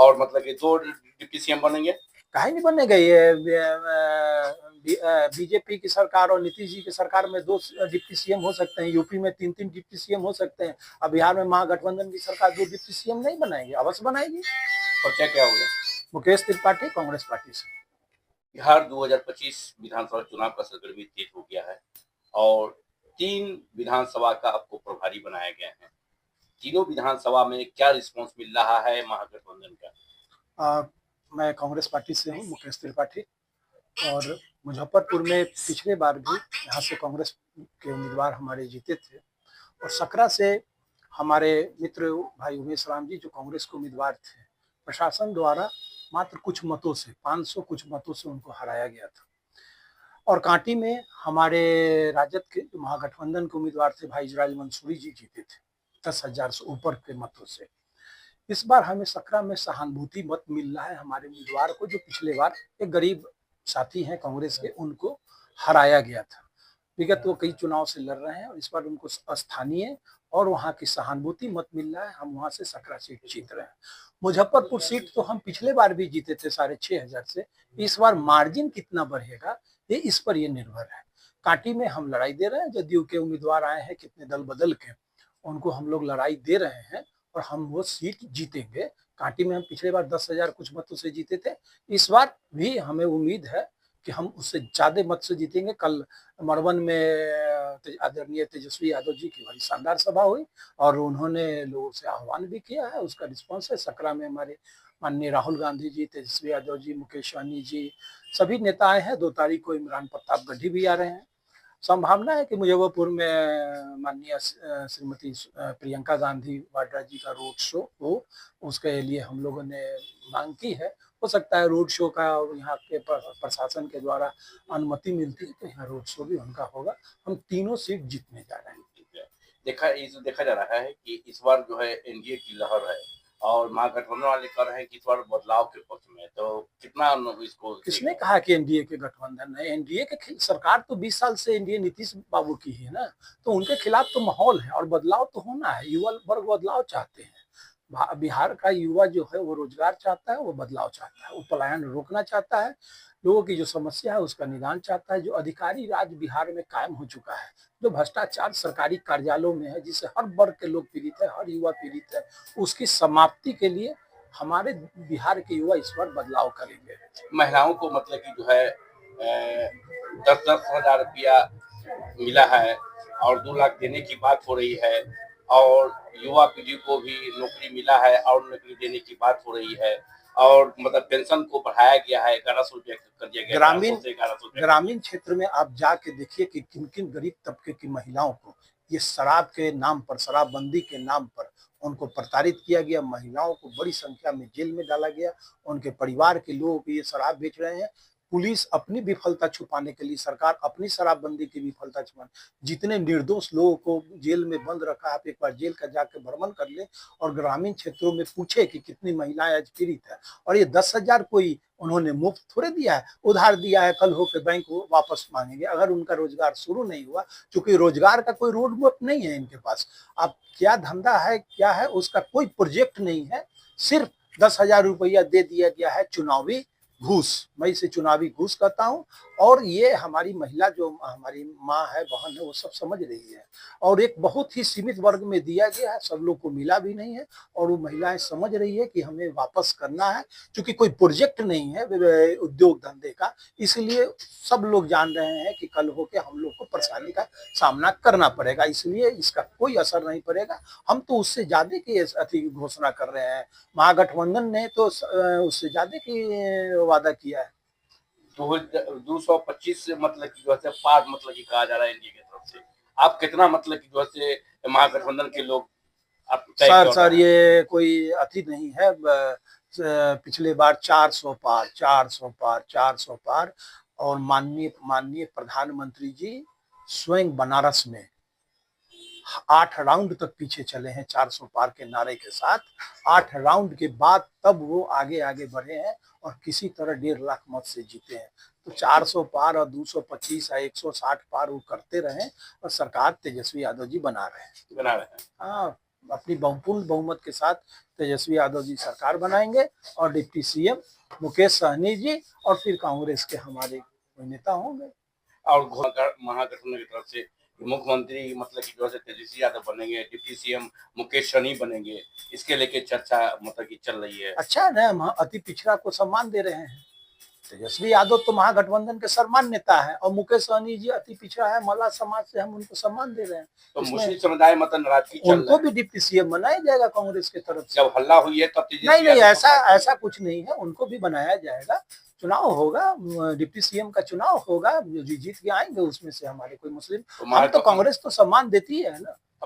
और मतलब कि 2 डिप्टी सीएम बनेंगे? काहे नहीं बनेगा। ये बीजेपी की सरकार और नीतीश जी की सरकार में 2 डिप्टी सीएम हो सकते हैं, यूपी में 3-3 डिप्टी सीएम हो सकते हैं। अब बिहार में महागठबंधन की सरकार 2 डिप्टी सीएम नहीं बनाएगी, अवश्य बनाएगी। पर्चा क्या होगा? मुकेश त्रिपाठी, कांग्रेस पार्टी से। बिहार 2025 विधानसभा चुनाव का सरगर्मी तेज हो गया है और 3 विधानसभा का आपको प्रभारी बनाया गया है। तीनों विधानसभा में क्या रिस्पॉन्स मिल रहा है महागठबंधन का? मैं कांग्रेस पार्टी से हूँ, मुकेश त्रिपाठी, और मुजफ्फरपुर में पिछले बार भी यहाँ से कांग्रेस के उम्मीदवार हमारे जीते थे, और सकरा से हमारे मित्र भाई उमेश राम जी जो कांग्रेस के उम्मीदवार थे, प्रशासन द्वारा मात्र कुछ मतों से 500 कुछ मतों से उनको हराया गया था। और कांटी में हमारे राजद के महागठबंधन के उम्मीदवार थे भाई इजराइल मंसूरी जी जीते थे 10,000 से ऊपर के मतों से। इस बार हमें सकरा में सहानुभूति मत मिल रहा है हमारे उम्मीदवार को, जो पिछले बार एक गरीब साथी हैं कांग्रेस के, उनको हराया गया था। विगत वो कई चुनाव से लड़ रहे हैं और इस बार उनको स्थानीय और वहाँ की सहानुभूति मत मिल रहा है। हम वहाँ से सकरा सीट जीत रहे हैं। मुजफ्फरपुर सीट तो हम पिछले बार भी जीते थे 6,500 से। इस बार मार्जिन कितना बढ़ेगा ये इस पर ये निर्भर है। कांटी में हम लड़ाई दे रहे हैं, जदयू के उम्मीदवार आए हैं कितने दल बदल के, उनको हम लोग लड़ाई दे रहे हैं और हम वो सीट जीतेंगे। कांटी में हम पिछले बार 10,000 कुछ मतों से जीते थे, इस बार भी हमें उम्मीद है कि हम उससे ज्यादा मत से जीतेंगे। कल मड़वन में आदरणीय तेजस्वी यादव जी की बड़ी शानदार सभा हुई और उन्होंने लोगों से आह्वान भी किया है, उसका रिस्पॉन्स है। सकरा में हमारे माननीय राहुल गांधी जी, तेजस्वी यादव जी, मुकेश सहनी जी, सभी नेता आए हैं। 2 तारीख को इमरान प्रताप गढ़ी भी आ रहे हैं। संभावना है कि मुजफ्फरपुर में माननीय श्रीमती प्रियंका गांधी वाड्रा जी का रोड शो हो, उसके लिए हम लोगों ने मांग की है। हो सकता है रोड शो का यहाँ के प्रशासन के द्वारा अनुमति मिलती है तो यहाँ रोड शो भी उनका होगा। हम तीनों सीट जीतने जा रहे हैं। देखा जा रहा है कि इस बार जो है एनडीए की लहर है और महागठबंधन वाले कर रहे हैं कि इस बार बदलाव के पक्ष में, तो कितना इसको किसने कहा कि एनडीए के गठबंधन है? एनडीए के सरकार तो 20 साल से एनडीए नीतीश बाबू की है ना, तो उनके खिलाफ तो माहौल है और बदलाव तो होना है। युवा वर्ग बदलाव चाहते हैं। बिहार का युवा जो है वो रोजगार चाहता है, वो बदलाव चाहता है, वो पलायन रोकना चाहता है, लोगों की जो समस्या है उसका निदान चाहता है। जो अधिकारी राज बिहार में कायम हो चुका है, जो भ्रष्टाचार सरकारी कार्यालयों में है, जिससे हर वर्ग के लोग पीड़ित है, हर युवा पीड़ित है, उसकी समाप्ति के लिए हमारे बिहार के युवा इस बार बदलाव करेंगे। महिलाओं को मतलब कि जो है 10-10 हजार रुपया मिला है और 2 लाख देने की बात हो रही है, और युवा पीढ़ी को भी नौकरी मिला है और नौकरी देने की बात हो रही है, और मतलब पेंशन को बढ़ाया गया है, 1100 रुपया कर दिया गया। ग्रामीण क्षेत्र में आप जाके देखिए कि किन किन गरीब तबके की महिलाओं को ये शराब के नाम पर, शराबबंदी के नाम पर उनको प्रताड़ित किया गया। महिलाओं को बड़ी संख्या में जेल में डाला गया, उनके परिवार के लोग ये शराब बेच रहे हैं। पुलिस अपनी विफलता छुपाने के लिए, सरकार अपनी शराबबंदी की विफलता छुपाने, जितने निर्दोष लोगों को जेल में बंद रखा है। आप एक बार जेल का जाके भ्रमण कर ले और ग्रामीण क्षेत्रों में पूछे कि कितनी महिलाएं आज पीड़ित है। और ये 10,000 कोई उन्होंने मुफ्त थोड़े दिया है, उधार दिया है, कल होकर बैंक को वापस मांगेंगे अगर उनका रोजगार शुरू नहीं हुआ। क्योंकि रोजगार का कोई रोड मैप नहीं है इनके पास। अब क्या धंधा है क्या है उसका कोई प्रोजेक्ट नहीं है, सिर्फ 10,000 रुपया दे दिया गया है चुनावी घूस। मैं इसे चुनावी घूस कहता हूं। और ये हमारी महिला जो हमारी माँ है, बहन है, वो सब समझ रही है। और एक बहुत ही सीमित वर्ग में दिया गया है, सब लोग को मिला भी नहीं है। और वो महिलाएं समझ रही है कि हमें वापस करना है, क्योंकि कोई प्रोजेक्ट नहीं है उद्योग धंधे का। इसलिए सब लोग जान रहे हैं कि कल होके हम लोग को परेशानी का सामना करना पड़ेगा, इसलिए इसका कोई असर नहीं पड़ेगा। हम तो उससे ज्यादा की अति घोषणा कर रहे हैं। महागठबंधन ने तो उससे ज्यादा की वादा किया है। 225 मतलब की जो है पार मतलब की कहा जा रहा है एनडीए की तरफ से। आप कितना मतलब की जो है महागठबंधन के लोग सर ये कोई अति नहीं है। पिछले बार 400 पार, 400 पार, 400 पार। और माननीय प्रधानमंत्री जी स्वयं बनारस में 8 राउंड तक पीछे चले हैं 400 पार के नारे के साथ। 8 राउंड के बाद तब वो आगे आगे बढ़े हैं और किसी तरह 1.5 लाख मत से जीते हैं। तो 400 पार और 225 या 160 पार वो करते रहे और सरकार तेजस्वी यादव जी बना रहे हैं। हाँ, अपनी बहुपूर्ण बहुमत के साथ तेजस्वी यादव जी सरकार बनाएंगे और डिप्टी सीएम मुकेश सहनी जी और फिर कांग्रेस के हमारे कोई नेता होंगे। और महागठबंधन की तरफ से मुख्यमंत्री मतलब कि जो है तेजस्वी यादव बनेंगे, डिप्टी सीएम मुकेश सहनी बनेंगे, इसके लेके चर्चा मतलब कि चल रही है। अच्छा है ना, हम अति पिछड़ा को सम्मान दे रहे हैं। तेजस्वी यादव तो महागठबंधन के सर्वमान्य नेता है और मुकेश सहनी जी अति पिछड़ा है, मला समाज से, हम उनको सम्मान दे रहे हैं। तो मुस्लिम समुदाय मतलब नाराजगी चल उनको भी डिप्टी सीएम बनाया जाएगा कांग्रेस की तरफ से। जब हल्ला हुई है तब नहीं नहीं, ऐसा कुछ नहीं है, उनको भी बनाया जाएगा। चुनाव होगा, डिप्टी सीएम का चुनाव होगा, जो जीत के आएंगे उसमें से हमारे कोई मुस्लिम, हम तो कांग्रेस तो सम्मान देती है ना।